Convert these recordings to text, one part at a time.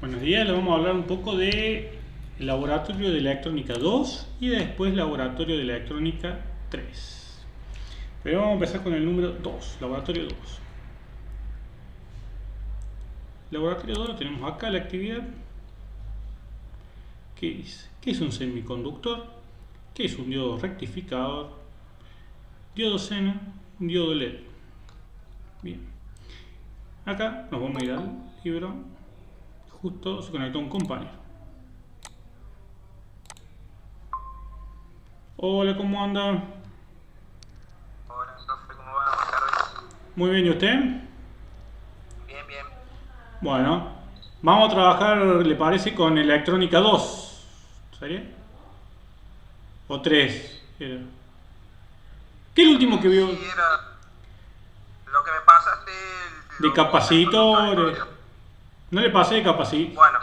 Buenos días, le vamos a hablar un poco de Laboratorio de Electrónica 2 y después Laboratorio de Electrónica 3. Pero vamos a empezar con el número 2, Laboratorio 2. Laboratorio 2 lo tenemos acá, la actividad. ¿Qué dice? ¿Qué es un semiconductor? ¿Qué es un diodo rectificador? Diodo Zener, diodo LED. Bien. Acá nos vamos a ir al libro. Justo se conectó un compañero. Hola, ¿cómo anda? Hola, profe, ¿cómo va? Buenas tardes. Muy bien, ¿y usted? Bien, bien. Bueno, vamos a trabajar, ¿le parece? Con electrónica 2. ¿Sería? ¿O 3? ¿Qué es el último que vio? Sí, era lo que me pasaste. De capacitores. ¿No le pasé de capacitor? Bueno,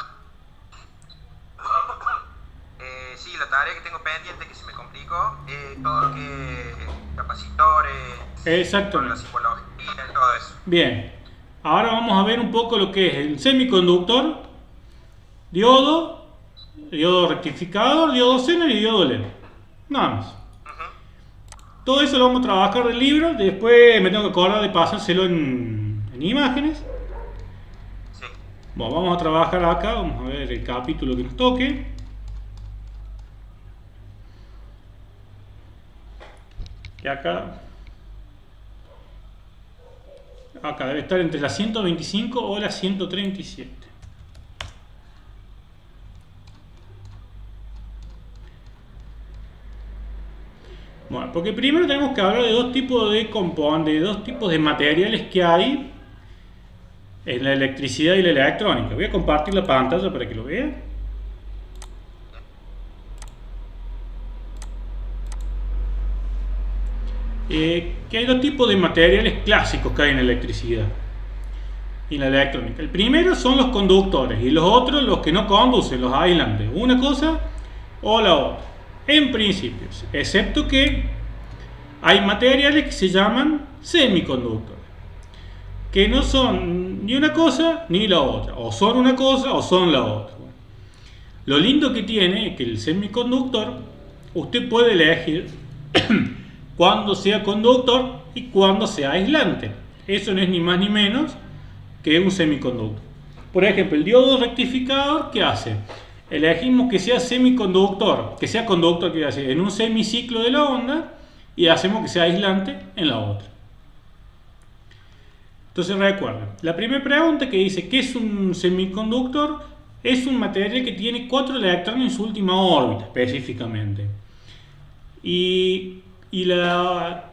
sí, la tarea que tengo pendiente que se me complicó, todo lo que capacitores, con la Exactamente. psicología y todo eso. Bien. Ahora vamos a ver un poco lo que es el semiconductor, diodo, diodo rectificador, diodo Zener y diodo LED. Nada más. Todo eso lo vamos a trabajar del libro. Después me tengo que acordar de pasárselo en imágenes. Sí. Bueno, vamos a trabajar acá. Vamos a ver el capítulo que nos toque. Y acá debe estar entre la 125 o la 137. Bueno, porque primero tenemos que hablar de dos tipos de componentes, de dos tipos de materiales que hay en la electricidad y la electrónica. Voy a compartir la pantalla para que lo vean. Que hay dos tipos de materiales clásicos que hay en la electricidad y en la electrónica. El primero son los conductores y los otros los que no conducen, los aislantes. Una cosa o la otra. En principio, excepto que hay materiales que se llaman semiconductores, que no son ni una cosa ni la otra, o son una cosa o son la otra. Bueno, lo lindo que tiene es que el semiconductor, usted puede elegir cuándo sea conductor y cuándo sea aislante. Eso no es ni más ni menos que un semiconductor. Por ejemplo, el diodo rectificador, ¿qué hace? Elegimos que sea semiconductor, que sea conductor, que hace en un semiciclo de la onda, y hacemos que sea aislante en la otra. Entonces recuerden, la primera pregunta que dice ¿qué es un semiconductor? Es un material que tiene 4 electrones en su última órbita, específicamente. Y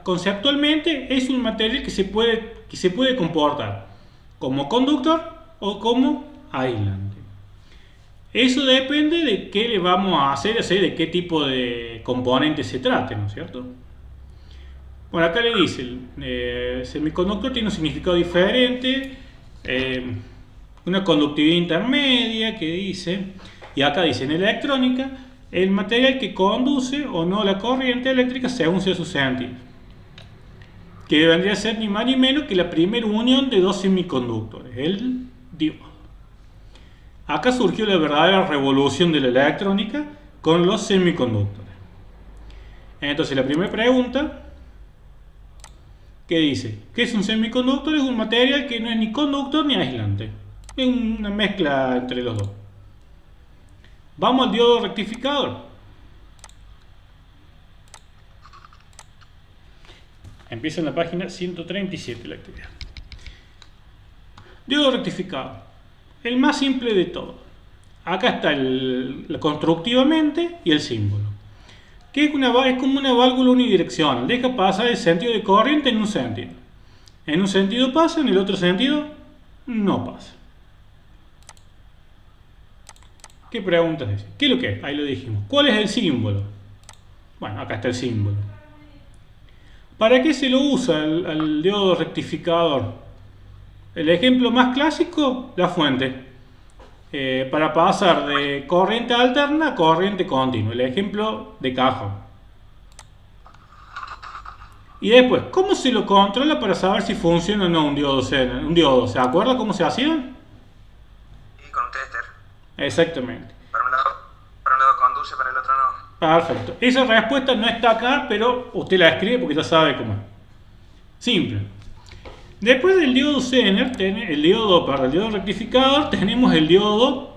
conceptualmente es un material que se puede comportar como conductor o como aislante. Eso depende de qué le vamos a hacer, de qué tipo de componente se trate, ¿no es cierto? Bueno, acá le dice, semiconductor tiene un significado diferente, una conductividad intermedia que dice, y acá dice en electrónica, el material que conduce o no la corriente eléctrica según sea su sentido, que vendría a ser ni más ni menos que la primera unión de dos semiconductores, el diodo. Acá surgió la verdadera revolución de la electrónica con los semiconductores. Entonces la primera pregunta que dice, ¿qué es un semiconductor? Es un material que no es ni conductor ni aislante, es una mezcla entre los dos. Vamos al diodo rectificador. Empieza en la página 137 la actividad. Diodo rectificador, el más simple de todo. Acá está constructivamente y el símbolo. Que es como una válvula unidireccional. Deja pasar el sentido de corriente en un sentido. En un sentido pasa, en el otro sentido no pasa. ¿Qué preguntas es? ¿Qué es lo que es? Ahí lo dijimos. ¿Cuál es el símbolo? Bueno, acá está el símbolo. ¿Para qué se lo usa al diodo rectificador? El ejemplo más clásico, la fuente. Para pasar de corriente alterna a corriente continua. El ejemplo de cajón. Y después, ¿cómo se lo controla para saber si funciona o no un diodo? ¿Se acuerda cómo se hacía? Y con un tester. Exactamente. Para un lado conduce, para el otro no. Perfecto. Esa respuesta no está acá, pero usted la escribe porque ya sabe cómo es. Simple. Después del diodo Zener, el diodo rectificador, tenemos el diodo.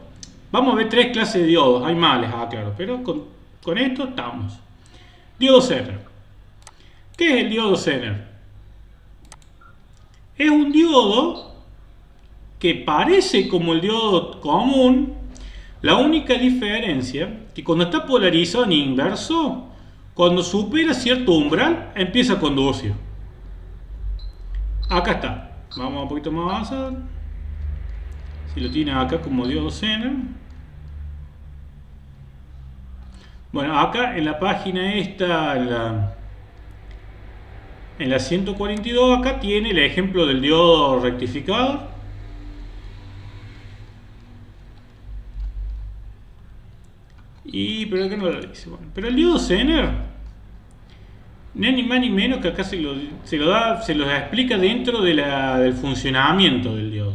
Vamos a ver tres clases de diodos. Hay males, claro, pero con esto estamos. Diodo Zener. ¿Qué es el diodo Zener? Es un diodo que parece como el diodo común. La única diferencia que cuando está polarizado en inverso, cuando supera cierto umbral, empieza a conducir. Acá está. Vamos un poquito más avanzado. Si lo tiene acá como diodo Zener. Bueno, acá en la página esta, en la 142, acá tiene el ejemplo del diodo rectificador. Pero acá no lo dice. Bueno, pero el diodo Zener, ni más ni menos que acá se los explica dentro del funcionamiento del diodo.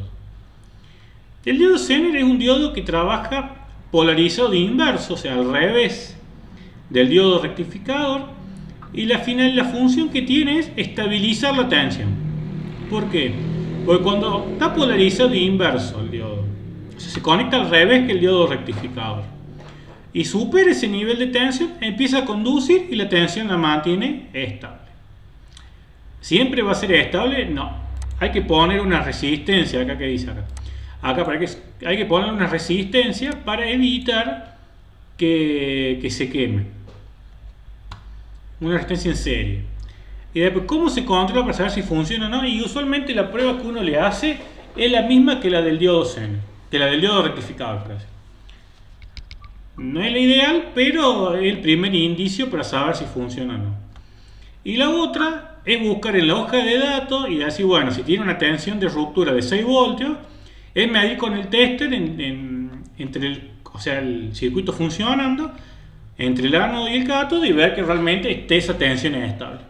El diodo Zener es un diodo que trabaja polarizado de inverso, o sea, al revés del diodo rectificador, y la función que tiene es estabilizar la tensión. ¿Por qué? Porque cuando está polarizado de inverso el diodo, o sea, se conecta al revés que el diodo rectificador, y supera ese nivel de tensión, empieza a conducir y la tensión la mantiene estable. ¿Siempre va a ser estable? No. Hay que poner una resistencia, acá que dice acá. Hay que poner una resistencia para evitar que se queme. Una resistencia en serie. Y después, ¿cómo se controla para saber si funciona o no? Y usualmente la prueba que uno le hace es la misma que la del diodo Zener, que la del diodo rectificador. No es la ideal, pero es el primer indicio para saber si funciona o no. Y la otra es buscar en la hoja de datos y decir, bueno, si tiene una tensión de ruptura de 6 voltios, es medir con el tester entre el circuito funcionando entre el ánodo y el cátodo y ver que realmente esté esa tensión estable.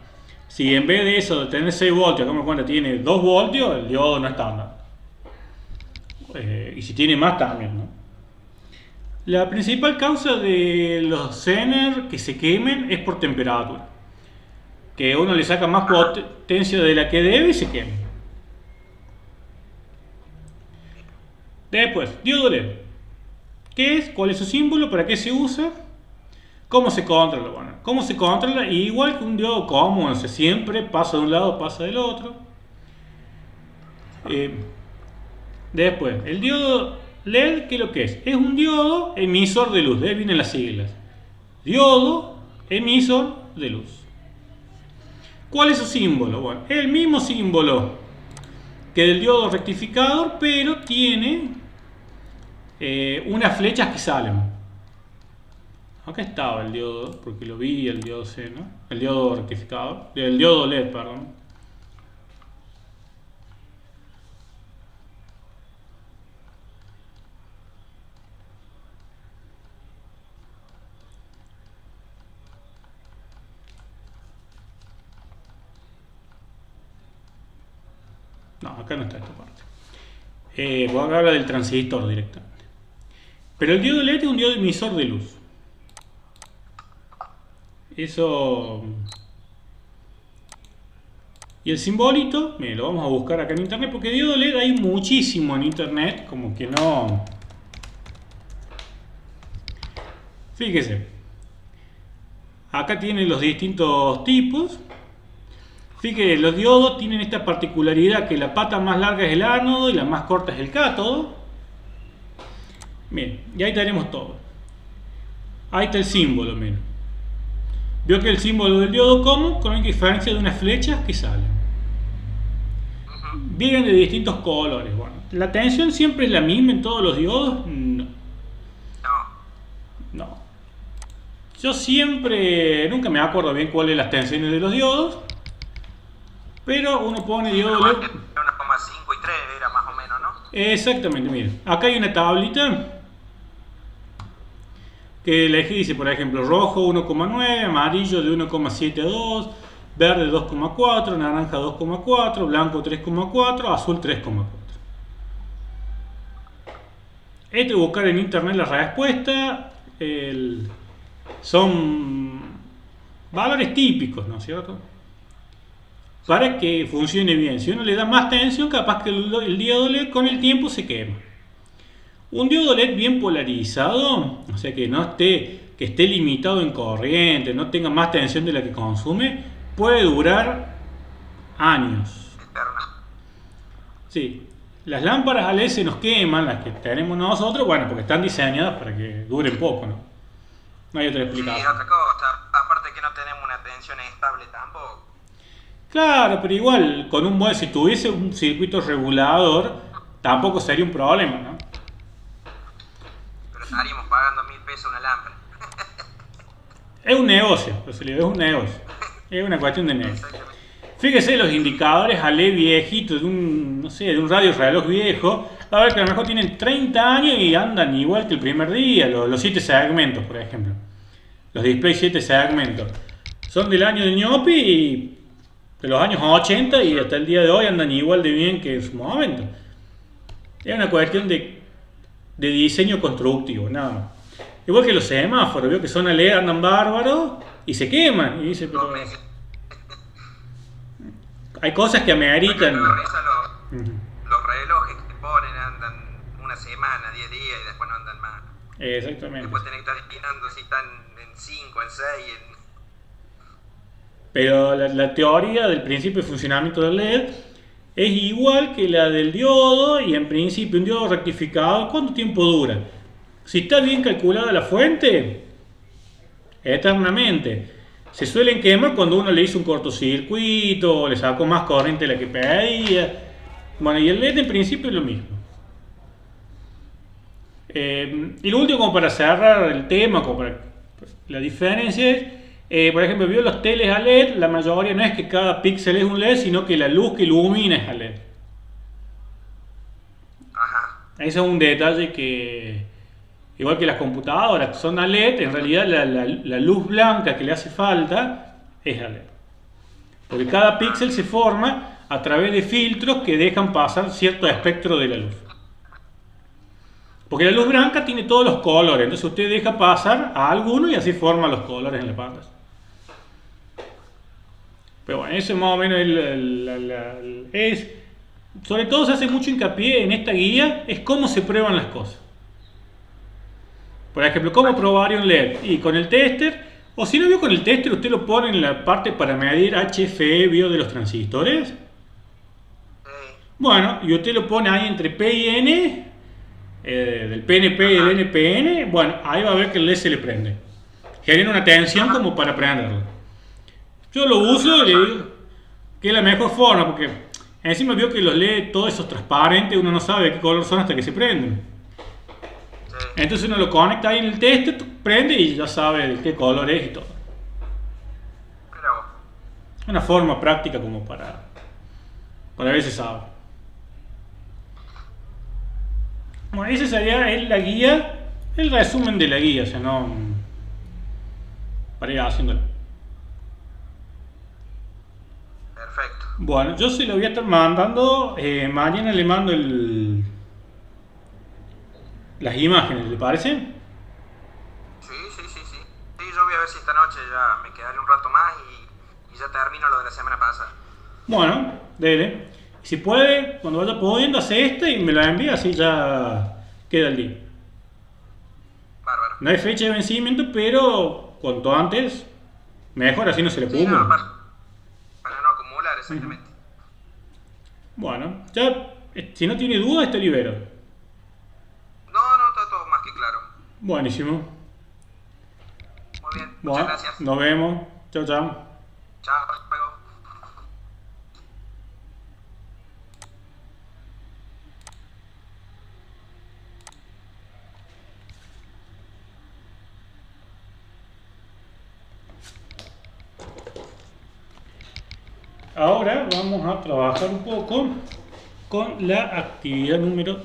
Si en vez de eso de tener 6 voltios, como cuenta tiene 2 voltios, el diodo no está andando. Y si tiene más también, ¿no? La principal causa de los Zener que se quemen es por temperatura. Que uno le saca más potencia de la que debe y se quema. Después, diodo LED. ¿Qué es? ¿Cuál es su símbolo? ¿Para qué se usa? ¿Cómo se controla? Bueno, ¿cómo se controla? Igual que un diodo común, o sea, siempre pasa de un lado, pasa del otro. Después, el diodo LED, ¿qué es lo que es? Es un diodo emisor de luz, de ahí vienen las siglas. Diodo emisor de luz. ¿Cuál es su símbolo? Bueno, es el mismo símbolo que del diodo rectificador, pero tiene unas flechas que salen. Acá estaba el diodo, porque lo vi el diodo Zener, el diodo rectificador, el diodo LED, perdón. No, acá no está esta parte. Voy a hablar del transistor directamente. Pero el diodo LED es un diodo emisor de luz. Eso. Y el simbolito, mire, lo vamos a buscar acá en internet, porque diodo LED hay muchísimo en internet, como que no. Fíjese. Acá tienen los distintos tipos. Fíjate, los diodos tienen esta particularidad que la pata más larga es el ánodo y la más corta es el cátodo. Bien, y ahí tenemos todo. Ahí está el símbolo, miren. Veo que el símbolo del diodo común con la diferencia de unas flechas que salen. Vienen de distintos colores. Bueno, ¿la tensión siempre es la misma en todos los diodos? No. No. Yo nunca me acuerdo bien cuáles son las tensiones de los diodos. Pero uno pone diodo LED. 1,5 y 3 era más o menos, ¿no? Exactamente, miren. Acá hay una tablita que le dice, por ejemplo, rojo 1,9, amarillo de 1,72, verde 2,4, naranja 2,4, blanco 3,4, azul 3,4. Hay que buscar en internet la respuesta. Son valores típicos, ¿no es cierto? Para que funcione bien. Si uno le da más tensión, capaz que el diodo LED con el tiempo se quema. Un diodo LED bien polarizado, o sea que esté limitado en corriente, no tenga más tensión de la que consume, puede durar años. Sí, las lámparas a LED se nos queman, las que tenemos nosotros, bueno, porque están diseñadas para que duren poco, ¿no? No hay otra explicación. Sí, otra cosa, aparte que no tenemos una tensión estable tampoco. Claro, pero igual, si tuviese un circuito regulador, tampoco sería un problema, ¿no? Pero estaríamos pagando 1000 pesos una lámpara. Es un negocio, es un negocio. Es una cuestión de negocio. Fíjese los indicadores a LED viejitos de un radio reloj viejo. A ver que a lo mejor tienen 30 años y andan igual que el primer día. Los 7 segmentos, por ejemplo. Los displays 7 segmentos. Son del año de ñopi y de los años 80 y hasta el día de hoy andan igual de bien que en su momento. Es una cuestión de diseño constructivo, nada más. Igual que los semáforos, veo que son a LED, andan bárbaros y se queman. Y dice, pero hay cosas que ameritan. Los relojes que te ponen andan una semana, 10 días y después no andan más. Exactamente. Después tenés que estar estirando si están en 5, en 6, Pero la teoría del principio de funcionamiento del LED es igual que la del diodo y en principio un diodo rectificador, ¿cuánto tiempo dura? Si está bien calculada la fuente, eternamente. Se suelen quemar cuando uno le hizo un cortocircuito o le sacó más corriente de la que pedía. Bueno, y el LED en principio es lo mismo. Y lo último, como para cerrar el tema, la diferencia es, por ejemplo, vio los teles a LED, la mayoría no es que cada píxel es un LED, sino que la luz que ilumina es a LED. Ajá. Ese es un detalle que, igual que las computadoras son a LED, en realidad la luz blanca que le hace falta es a LED. Porque cada píxel se forma a través de filtros que dejan pasar cierto espectro de la luz. Porque la luz blanca tiene todos los colores, entonces usted deja pasar a alguno y así forma los colores en la pantalla. Pero bueno, eso más o menos es. Sobre todo se hace mucho hincapié en esta guía, es cómo se prueban las cosas. Por ejemplo, ¿cómo probar un LED? Y con el tester, o si no vio con el tester, usted lo pone en la parte para medir HFE bio de los transistores. Bueno, y usted lo pone ahí entre P y N, del PNP y el NPN, bueno, ahí va a ver que el LED se le prende. Genera una tensión como para prenderlo. Yo lo uso y le digo que es la mejor forma, porque encima vio que los LED, todos esos transparentes, uno no sabe de qué color son hasta que se prenden. Entonces uno lo conecta ahí en el tester, prende y ya sabe de qué color es y todo. Una forma práctica como para ver si sabe. Bueno, ese sería la guía, el resumen de la guía, o sea, no para ir haciéndolo. Perfecto. Bueno, yo se lo voy a estar mandando, mañana le mando las imágenes, ¿le parece? Sí, yo voy a ver si esta noche ya me quedaré un rato más y ya termino lo de la semana pasada. Bueno, dele. Si puede, cuando vaya pudiendo, hace esta y me la envía, así ya queda el día. Bárbaro. No hay fecha de vencimiento, pero cuanto antes, mejor, así no se le acumula. No, para no acumular, exactamente. Bueno, ya, si no tiene duda, está libero. No, está todo más que claro. Buenísimo. Muy bien, Bueno, muchas gracias. Nos vemos. Chao. Chao, hasta luego. Ahora vamos a trabajar un poco con la actividad número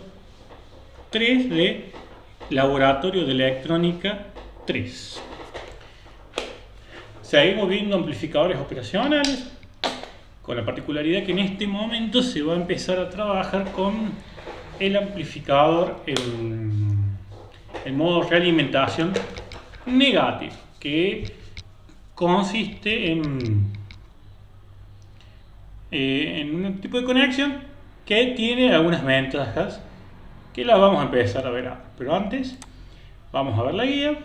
3 de Laboratorio de Electrónica 3. Seguimos viendo amplificadores operacionales, con la particularidad que en este momento se va a empezar a trabajar con el amplificador, el el modo realimentación negativa, que consiste en un tipo de conexión que tiene algunas ventajas que las vamos a empezar a ver ahora. Pero antes vamos a ver la guía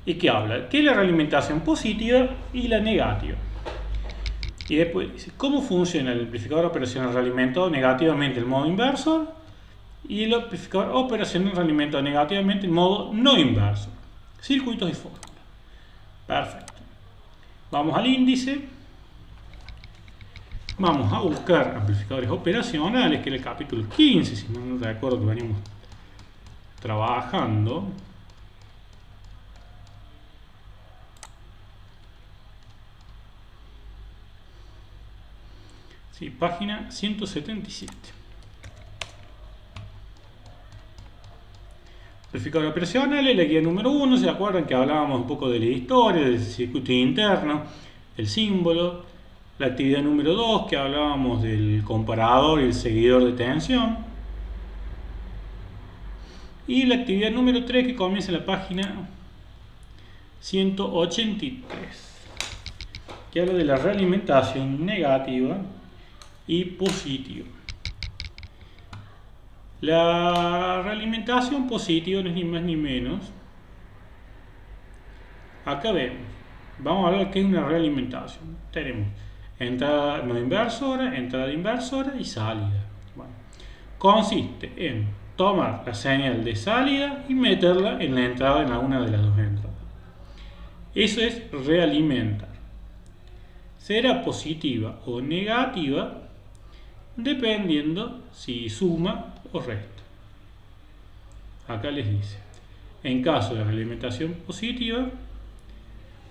y que habla que la realimentación positiva y la negativa. Y después dice cómo funciona el amplificador operacional realimentado negativamente en modo inversor y el amplificador operacional realimentado negativamente en modo no inversor. Circuitos y fórmula. Perfecto. Vamos al índice. Vamos a buscar amplificadores operacionales, que es el capítulo 15, si no recuerdo que venimos trabajando. Sí, página 177. Amplificador operacional, la guía número 1, ¿se acuerdan que hablábamos un poco de la historia, del circuito interno, el símbolo? La actividad número 2, que hablábamos del comparador y el seguidor de tensión. Y la actividad número 3, que comienza en la página 183, que habla de la realimentación negativa y positiva. La realimentación positiva no es ni más ni menos. Acá vemos. Vamos a ver qué es una realimentación. Tenemos entrada no inversora, entrada inversora y salida. Bueno, consiste en tomar la señal de salida y meterla en la entrada, en alguna de las dos entradas. Eso es realimentar. Será positiva o negativa dependiendo si suma o resta. Acá les dice, en caso de realimentación positiva,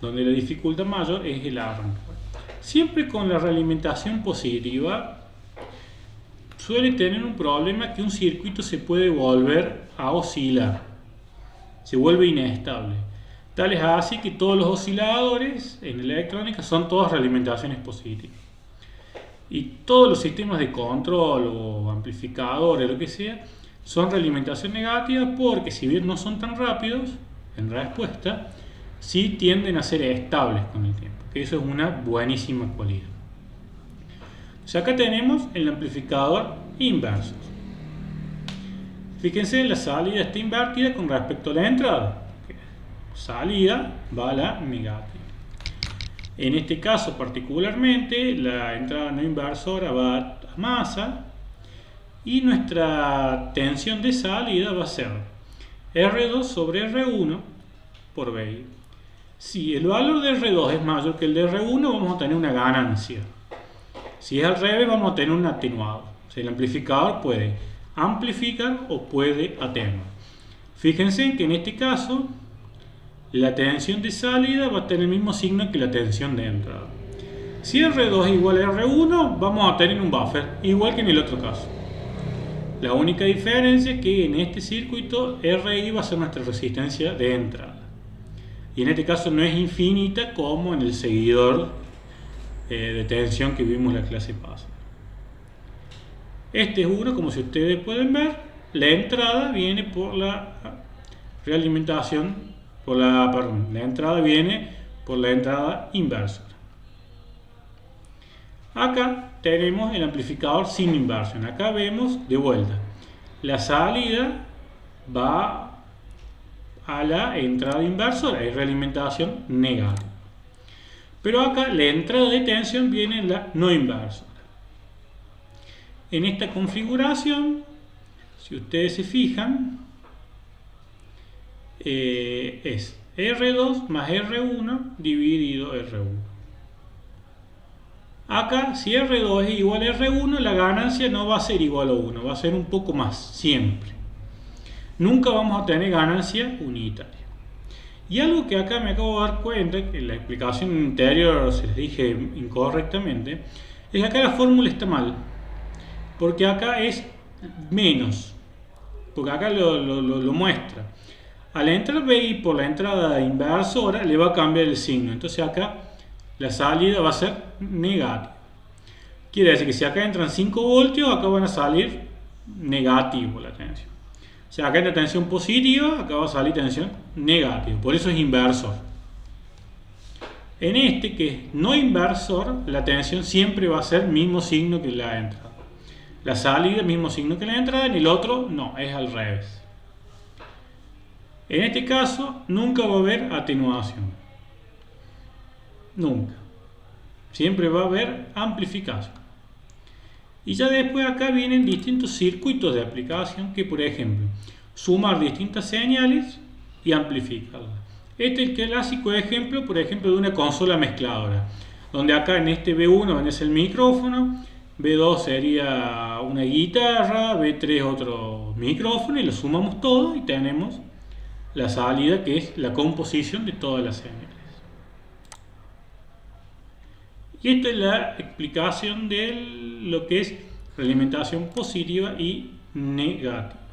donde la dificultad mayor es el arranque. Siempre con la realimentación positiva suele tener un problema, que un circuito se puede volver a oscilar, se vuelve inestable. Tal es así que todos los osciladores en electrónica son todas realimentaciones positivas. Y todos los sistemas de control o amplificadores, lo que sea, son realimentación negativa, porque si bien no son tan rápidos en respuesta, sí tienden a ser estables con el tiempo, que eso es una buenísima cualidad. O sea, acá tenemos el amplificador inverso. Fíjense, la salida está invertida con respecto a la entrada. Salida va a la negativa. En este caso particularmente, la entrada no inversora va a masa y nuestra tensión de salida va a ser R2 sobre R1 por VI. Si el valor de R2 es mayor que el de R1, vamos a tener una ganancia. Si es al revés, vamos a tener un atenuado. O sea, el amplificador puede amplificar o puede atenuar. Fíjense que en este caso la tensión de salida va a tener el mismo signo que la tensión de entrada. Si R2 es igual a R1, vamos a tener un buffer, igual que en el otro caso. La única diferencia es que en este circuito RI va a ser nuestra resistencia de entrada. Y en este caso no es infinita como en el seguidor de tensión que vimos en la clase pasada. Este es uno, como si ustedes pueden ver, la entrada viene por la realimentación. La entrada viene por la entrada inversora. Acá tenemos el amplificador sin inversión. Acá vemos de vuelta, la salida va a la entrada inversora, es realimentación negativa. Pero acá la entrada de tensión viene en la no inversora. En esta configuración, si ustedes se fijan, es R2 más R1 dividido R1. Acá, si R2 es igual a R1, la ganancia no va a ser igual a 1, va a ser un poco más, siempre. Nunca vamos a tener ganancia unitaria. Y algo que acá me acabo de dar cuenta, que en la explicación anterior se les dije incorrectamente, es que acá la fórmula está mal. Porque acá es menos. Porque acá lo muestra. Al entrar BI por la entrada inversora, le va a cambiar el signo. Entonces acá la salida va a ser negativa. Quiere decir que si acá entran 5 voltios, acá van a salir negativo la tensión. O sea, acá está tensión positiva, acá va a salir tensión negativa. Por eso es inversor. En este, que es no inversor, la tensión siempre va a ser mismo signo que la entrada. La salida, mismo signo que la entrada, en el otro no, es al revés. En este caso, nunca va a haber atenuación. Nunca. Siempre va a haber amplificación. Y ya después acá vienen distintos circuitos de aplicación que, por ejemplo, sumar distintas señales y amplificarlas. Este es el clásico ejemplo, por ejemplo, de una consola mezcladora, donde acá en este B1 es el micrófono, B2 sería una guitarra, B3 otro micrófono, y lo sumamos todo y tenemos la salida, que es la composición de todas las señales. Y esta es la explicación de lo que es realimentación positiva y negativa.